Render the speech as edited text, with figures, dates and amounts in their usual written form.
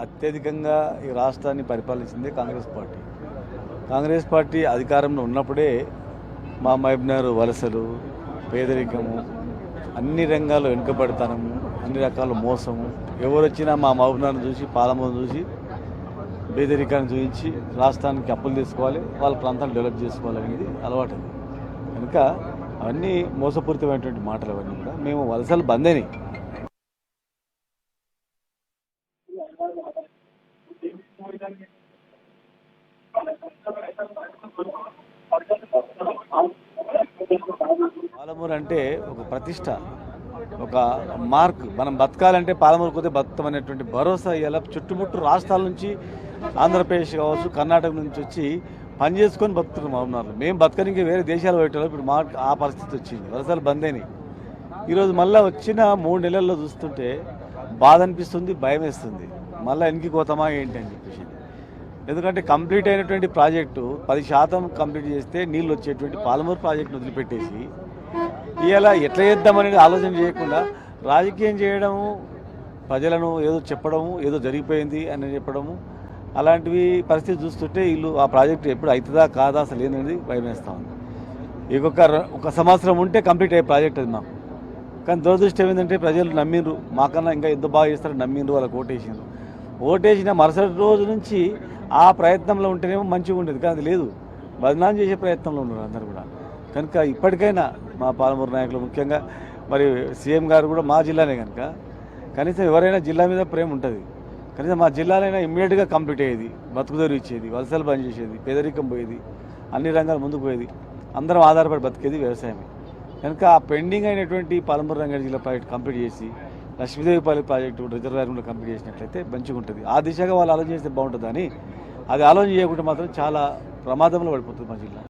అత్యధికంగా ఈ రాష్ట్రాన్ని పరిపాలించింది కాంగ్రెస్ పార్టీ అధికారంలో ఉన్నప్పుడే మా మహబూబ్నగర్ వలసలు, పేదరికము, అన్ని రంగాల్లో వెనుకబడతానము, అన్ని రకాల మోసము, ఎవరు వచ్చినా మా మహబూబ్నగర్ను చూసి పాలమూరును చూసి పేదరికాన్ని చూపించి రాష్ట్రానికి అప్పులు తీసుకోవాలి, వాళ్ళ ప్రాంతాలు డెవలప్ చేసుకోవాలి అనేది అలవాటు. కనుక అవన్నీ మోసపూరితమైనటువంటి మాటలు. అవన్నీ కూడా మేము వలసలు బందేని పాలమూరు అంటే ఒక ప్రతిష్ట, ఒక మార్క్. మనం బతకాలంటే పాలమూరు పోతే బతుకమనేటువంటి భరోసా ఇలా చుట్టుముట్టు రాష్ట్రాల నుంచి, ఆంధ్రప్రదేశ్ కావచ్చు, కర్ణాటక నుంచి వచ్చి పని చేసుకొని బతుకుతున్నాం మహబూబ్నగర్లో. మేము బతకడానికి వేరే దేశాలు పోయేటోళ్ళం ఇప్పుడు మాకు ఆ పరిస్థితి వచ్చింది. వలసలు బందేని ఈరోజు మళ్ళీ వచ్చిన 3 నెలల్లో చూస్తుంటే బాధ అనిపిస్తుంది, భయం వేస్తుంది. మళ్ళీ వెనక్కి పోతామా ఏంటి అని చెప్పేసి. ఎందుకంటే కంప్లీట్ అయినటువంటి ప్రాజెక్టు 10% కంప్లీట్ చేస్తే నీళ్ళు వచ్చేటువంటి పాలమూరు ప్రాజెక్టును వదిలిపెట్టేసి ఇలా ఎట్లా చేద్దామనేది ఆలోచన చేయకుండా రాజకీయం చేయడము, ప్రజలను ఏదో చెప్పడము, ఏదో జరిగిపోయింది అని చెప్పడము, అలాంటివి పరిస్థితి చూస్తుంటే వీళ్ళు ఆ ప్రాజెక్టు ఎప్పుడు అవుతుందా కాదా అసలు ఏంటనేది భయం వేస్తూ ఉంది. ఒక సంవత్సరం ఉంటే కంప్లీట్ అయ్యే ప్రాజెక్ట్ అది మాకు. కానీ దురదృష్టం ఏంటంటే ప్రజలు నమ్మిండ్రు, మాకన్నా ఇంకా ఎంత బాగా చేస్తారని నమ్మిండ్రు, వాళ్ళకి ఓటేసిండ్రు. ఓటేసిన మరుసటి రోజు నుంచి ఆ ప్రయత్నంలో ఉంటేనేమో మంచిగా ఉండేది, కానీ అది లేదు, బదనాం చేసే ప్రయత్నంలో ఉన్నారు అందరూ కూడా. కనుక ఇప్పటికైనా మా పాలమూరు నాయకులు, ముఖ్యంగా మరి సీఎం గారు కూడా మా జిల్లానే కనుక కనీసం ఎవరైనా జిల్లా మీద ప్రేమ ఉంటుంది. కనీసం మా జిల్లాలైనా ఇమ్మీడియట్గా కంప్లీట్ అయ్యేది, బతుకుదొరి ఇచ్చేది, వలసలు బంద్ చేసేది, పేదరికం పోయేది, అన్ని రంగాలు ముందుకు పోయేది, అందరం ఆధారపడి బతికేది వ్యవసాయమే. కనుక ఆ పెండింగ్ అయినటువంటి పాలమూరు రంగారెడ్డి జిల్లా ప్రాజెక్ట్ కంప్లీట్ చేసి లక్ష్మీదేవిపల్లి ప్రాజెక్టు రిజర్వాయర్ కూడా కంప్లీట్ చేసినట్లయితే మంచిగా ఉంటుంది. ఆ దిశగా వాళ్ళు ఆలోచన చేస్తే బాగుంటుందని, అది ఆలోచన చేయకుండా మాత్రం చాలా ప్రమాదంలో పడిపోతుంది మా జిల్లా.